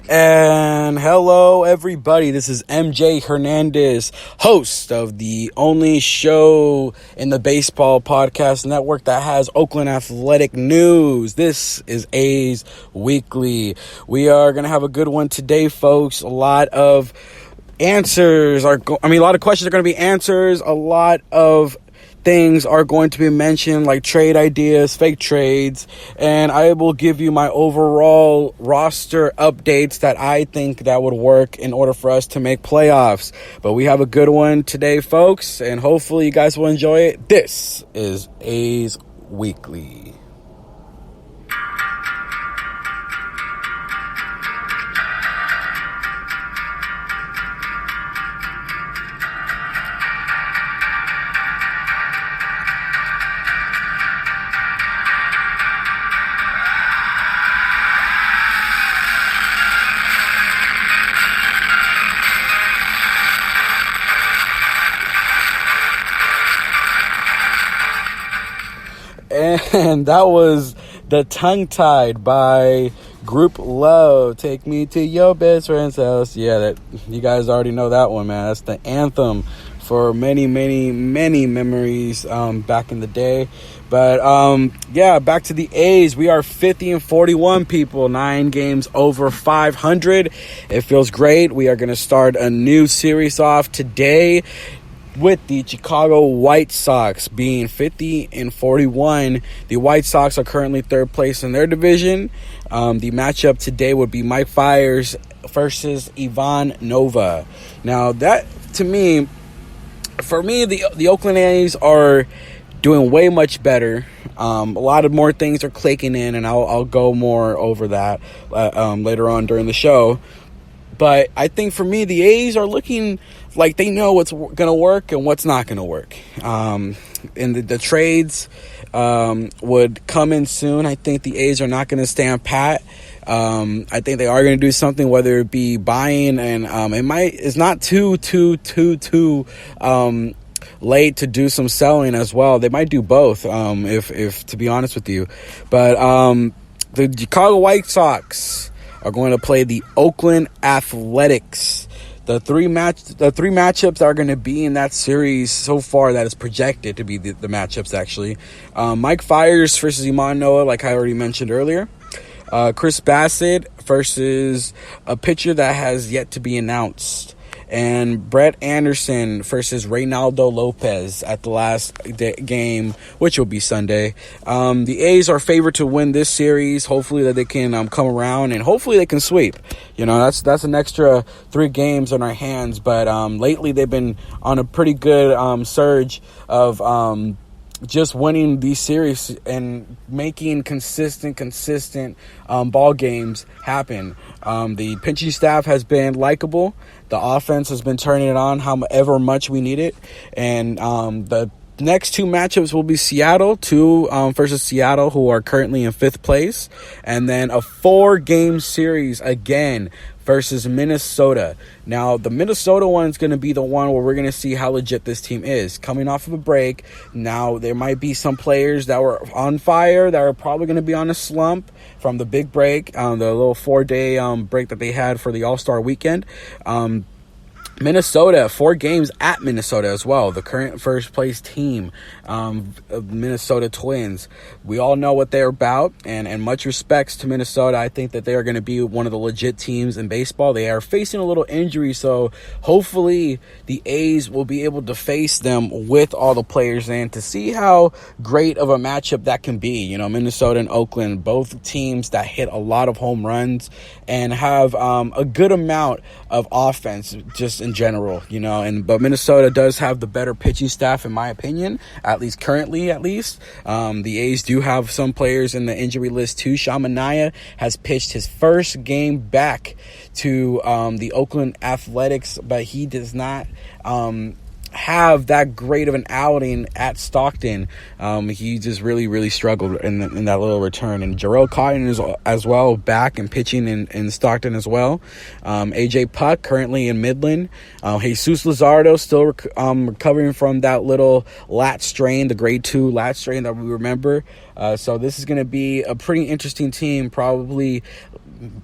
And hello, everybody. This is MJ Hernandez, host of the only show in the baseball podcast network that has Oakland athletic news. This is A's Weekly. We are going to have a good one today, folks. A lot of questions are going to be answers. A lot of things are going to be mentioned, like trade ideas, fake trades, and I will give you my overall roster updates that I think that would work in order for us to make playoffs. But we have a good one today, folks, and hopefully you guys will enjoy it. This is A's Weekly. And that was the Tongue Tied by Group Love. Take me to your best friend's house. Yeah, that you guys already know that one, man. That's the anthem for many, many, many memories back in the day. But back to the A's. We are 50-41, people. 9 games over 500. It feels great. We are going to start a new series off today with the Chicago White Sox being 50-41. The White Sox are currently third place in their division. The matchup today would be Mike Fiers versus Ivan Nova. Now, that, to me, for me, the Oakland A's are doing way much better. A lot of more things are clicking in, and I'll go more over that later on during the show. But I think for me, the A's are looking like they know what's going to work and what's not going to work. And the trades would come in soon. I think the A's are not going to stand pat. I think they are going to do something, whether it be buying, and it's not too late to do some selling as well. They might do both, if to be honest with you. But the Chicago White Sox are going to play the Oakland Athletics. The three matchups that are going to be in that series so far, that is projected to be the matchups, actually. Mike Fiers versus Iman Noah, like I already mentioned earlier. Chris Bassett versus a pitcher that has yet to be announced. And Brett Anderson versus Reynaldo Lopez at the last game, which will be Sunday. The A's are favored to win this series. Hopefully that they can come around, and hopefully they can sweep. You know, that's an extra 3 games on our hands. But lately they've been on a pretty good surge of just winning these series and making consistent ball games happen. The pitching staff has been likable. The offense has been turning it on however much we need it. And the next 2 matchups will be Seattle, versus Seattle, who are currently in 5th place. And then a 4-game series again versus Minnesota. Now, the Minnesota one is going to be the one where we're going to see how legit this team is. Coming off of a break, now there might be some players that were on fire that are probably going to be on a slump from the big break, the little 4-day break that they had for the All-Star weekend. Minnesota, 4 games at Minnesota as well. The current first place team, of Minnesota Twins. We all know what they're about, and much respects to Minnesota. I think that they are going to be one of the legit teams in baseball. They are facing a little injury, so hopefully the A's will be able to face them with all the players in to see how great of a matchup that can be. You know, Minnesota and Oakland, both teams that hit a lot of home runs and have a good amount of offense just in general, you know. But Minnesota does have the better pitching staff, in my opinion, at least currently. The A's do have some players in the injury list too. Sean Manaea has pitched his first game back to the Oakland Athletics, but he does not have that great of an outing at Stockton. He just really struggled in that little return. And Jarrell Cotton is as well back and pitching in Stockton as well. AJ Puck currently in Midland. Jesus Luzardo still recovering from that little lat strain, the grade 2 lat strain that we remember. So this is going to be a pretty interesting team, probably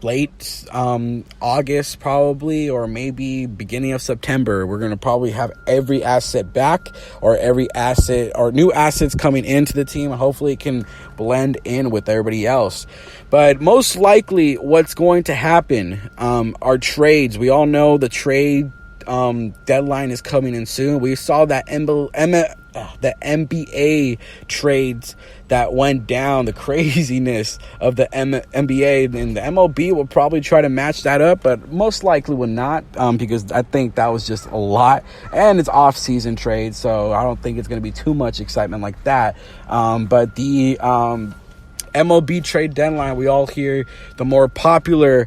late August probably, or maybe beginning of September, we're going to probably have every asset back, or every asset or new assets coming into the team. Hopefully it can blend in with everybody else. But most likely what's going to happen are trades. We all know the trade deadline is coming in soon. We saw that the NBA trades that went down, the craziness of the NBA, and the MLB will probably try to match that up, but most likely will not, because I think that was just a lot, and it's off-season trade, so I don't think it's going to be too much excitement like that. But the MLB trade deadline, we all hear the more popular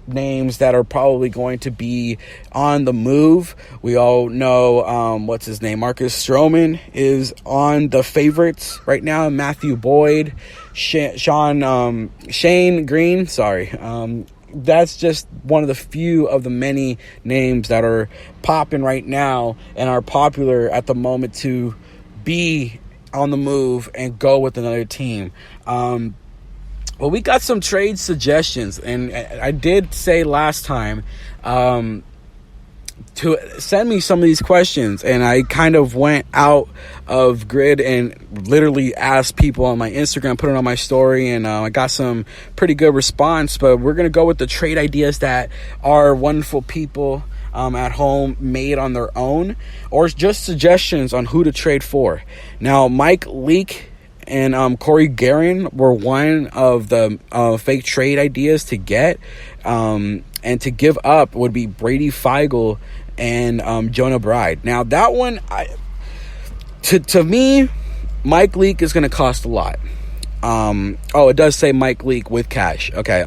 names that are probably going to be on the move. We all know what's his name, Marcus Stroman is on the favorites right now. Matthew Boyd, Shane Green, that's just one of the few of the many names that are popping right now and are popular at the moment to be on the move and go with another team. Well, we got some trade suggestions, and I did say last time to send me some of these questions, and I kind of went out of grid and literally asked people on my Instagram, put it on my story, and I got some pretty good response. But we're going to go with the trade ideas that our wonderful people at home made on their own, or just suggestions on who to trade for. Now, Mike Leake and Corey Guerin were one of the fake trade ideas to get, and to give up would be Brady Feigl and Jonah Bride. Now that one, to me, Mike Leake is going to cost a lot. It does say Mike Leake with cash. Okay.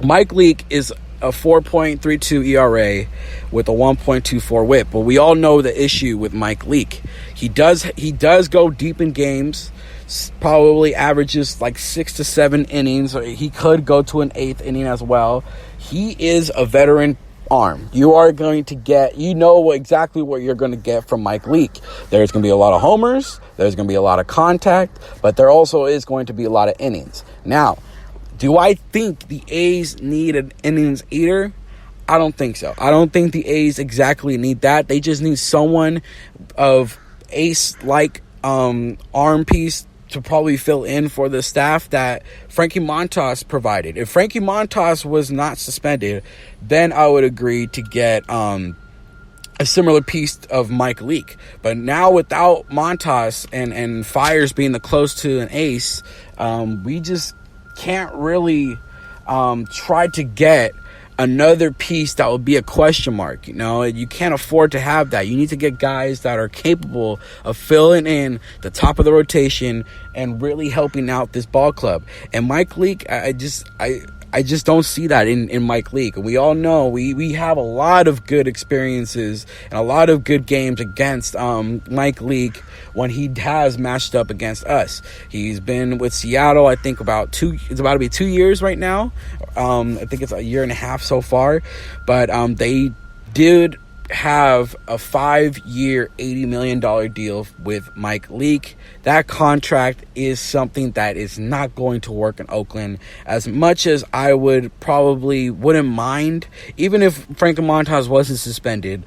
Mike Leake is a 4.32 ERA with a 1.24 whip. But we all know the issue with Mike Leake. He does go deep in games, probably averages like 6 to 7 innings. Or he could go to an 8th inning as well. He is a veteran arm. You are going to get, exactly what you're going to get from Mike Leake. There's going to be a lot of homers. There's going to be a lot of contact. But there also is going to be a lot of innings. Now, do I think the A's need an innings eater? I don't think so. I don't think the A's exactly need that. They just need someone of ace-like arm piece to probably fill in for the staff that Frankie Montas provided. If Frankie Montas was not suspended, then I would agree to get a similar piece of Mike Leake. But now without Montas and Fires being the close to an ace, we just can't really try to get another piece that would be a question mark. You can't afford to have that. You need to get guys that are capable of filling in the top of the rotation and really helping out this ball club. And Mike Leake, I just don't see that in Mike Leake. We all know we have a lot of good experiences and a lot of good games against Mike Leake when he has matched up against us. He's been with Seattle, I think it's about to be 2 years right now. I think it's a year and a half so far. But they did have a 5-year, $80 million deal with Mike Leake. That contract is something that is not going to work in Oakland. As much as I wouldn't mind, even if Frankie Montas wasn't suspended,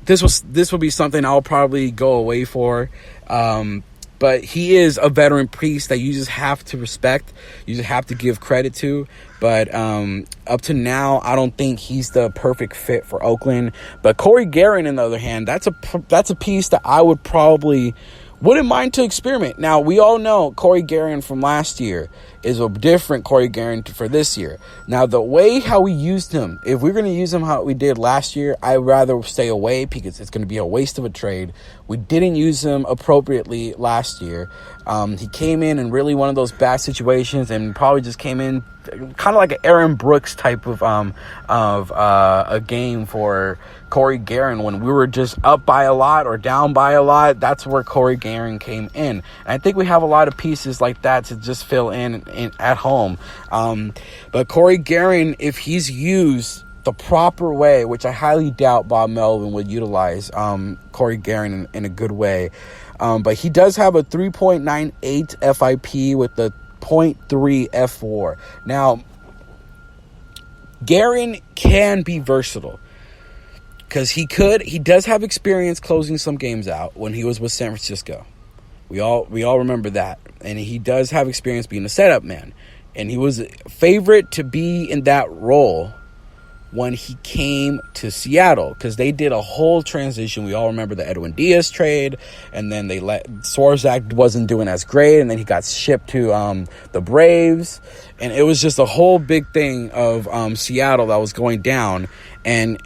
this would be something I'll probably go away for. But he is a veteran piece that you just have to respect. You just have to give credit to. But up to now, I don't think he's the perfect fit for Oakland. But Corey Guerin, on the other hand, that's a piece that I wouldn't mind to experiment. Now, we all know Corey Guerin from last year is a different Corey Guerin for this year. Now, the way how we used him, if we're going to use him how we did last year, I'd rather stay away because it's going to be a waste of a trade. We didn't use him appropriately last year. He came in really one of those bad situations and probably just came in kind of like an Aaron Brooks type of a game for Corey Guerin. When we were just up by a lot or down by a lot, that's where Corey Guerin came in. And I think we have a lot of pieces like that to just fill in at home. But Corey Guerin, if he's used the proper way, which I highly doubt Bob Melvin would utilize Corey Guerin in a good way, but he does have a 3.98 FIP with the .3 F4. Now, Guerin can be versatile because he does have experience closing some games out when he was with San Francisco. We all remember that. And he does have experience being a setup man. And he was a favorite to be in that role when he came to Seattle, because they did a whole transition. We all remember the Edwin Diaz trade, and then they let Swarzak wasn't doing as great, and then he got shipped to the Braves, and it was just a whole big thing of Seattle that was going down, and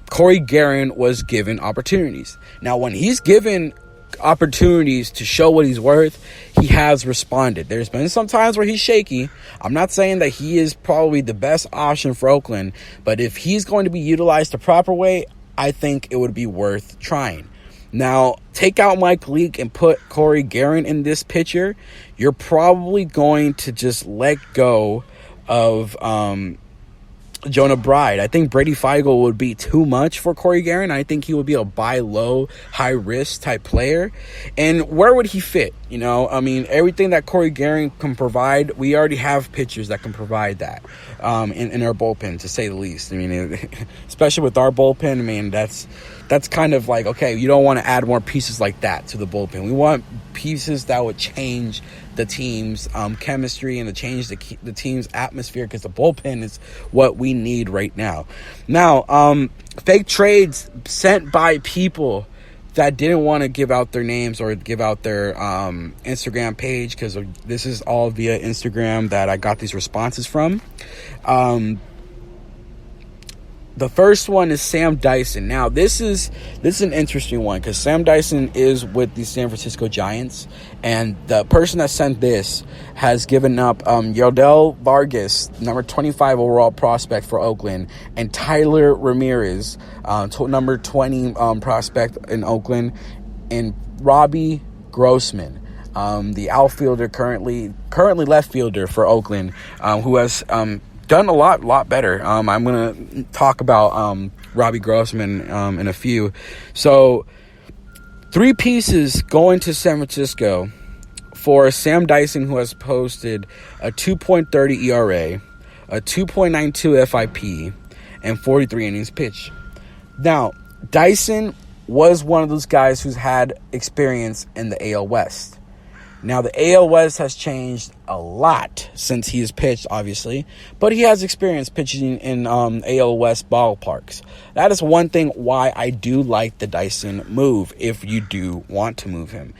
Corey Guerin was given opportunities. Now, when he's given opportunities to show what he's worth, he has responded. There's been some times where he's shaky. I'm not saying that he is probably the best option for Oakland, but if he's going to be utilized the proper way, I think it would be worth trying. Now, take out Mike Leake and put Corey Guerin in this picture, you're probably going to just let go of Jonah Bride. I think Brady Feigl would be too much for Corey Guerin. I think he would be a buy low, high risk type player. And where would he fit? You know, I mean, everything that Corey Guerin can provide, we already have pitchers that can provide that in our bullpen, to say the least. I mean, especially with our bullpen, I mean, that's kind of like, okay, you don't want to add more pieces like that to the bullpen. We want pieces that would change the team's chemistry and to change the team's atmosphere, because the bullpen is what we need right now. Now, fake trades sent by people that didn't want to give out their names or give out their Instagram page, because this is all via Instagram that I got these responses from. The first one is Sam Dyson. Now, this is an interesting one, because Sam Dyson is with the San Francisco Giants, and the person that sent this has given up Yordel Vargas, number 25 overall prospect for Oakland, and Tyler Ramirez, number 20 prospect in Oakland, and Robbie Grossman, the outfielder, currently left fielder for Oakland, who has done a lot better. I'm going to talk about Robbie Grossman in a few. So, 3 pieces going to San Francisco for Sam Dyson, who has posted a 2.30 ERA, a 2.92 FIP, and 43 innings pitched. Now, Dyson was one of those guys who's had experience in the AL West. Now, the AL West has changed a lot since he has pitched, obviously, but he has experience pitching in AL West ballparks. That is one thing why I do like the Dyson move, if you do want to move him.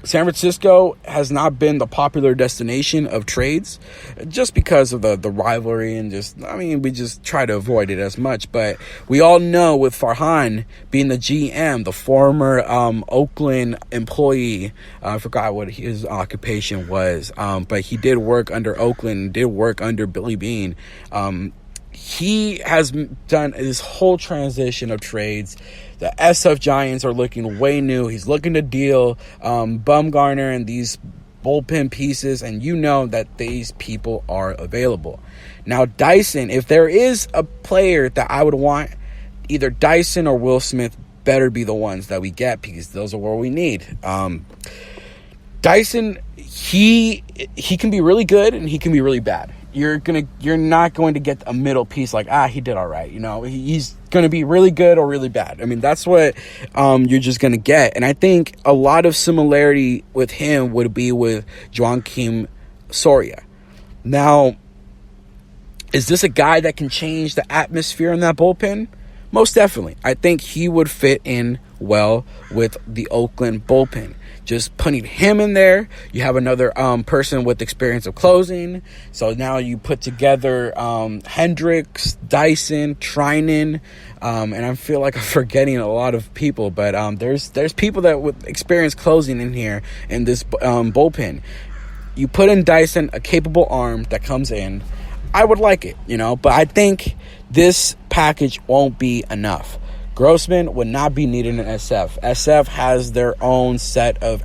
San Francisco has not been the popular destination of trades just because of the rivalry and we just try to avoid it as much. But we all know with Farhan being the GM, the former Oakland employee, I forgot what his occupation was, but he did work under Oakland, did work under Billy Beane. He has done this whole transition of trades. The SF Giants are looking way new. He's looking to deal Bumgarner and these bullpen pieces, and you know that these people are available. Now, Dyson, if there is a player that I would want, either Dyson or Will Smith better be the ones that we get, because those are what we need. Dyson, he can be really good and he can be really bad. You're not going to get a middle piece like, he did all right. You know, he's going to be really good or really bad. I mean, that's what you're just going to get. And I think a lot of similarity with him would be with Joakim Soria. Now, is this a guy that can change the atmosphere in that bullpen? Most definitely. I think he would fit in well with the Oakland bullpen. Just putting him in there, you have another person with experience of closing. So now you put together Hendricks, Dyson, Trinan, and I feel like I'm forgetting a lot of people. But there's people that with experience closing in here in this bullpen. You put in Dyson, a capable arm that comes in. I would like it, but I think this package won't be enough. Grossman would not be needed in SF. SF has their own set of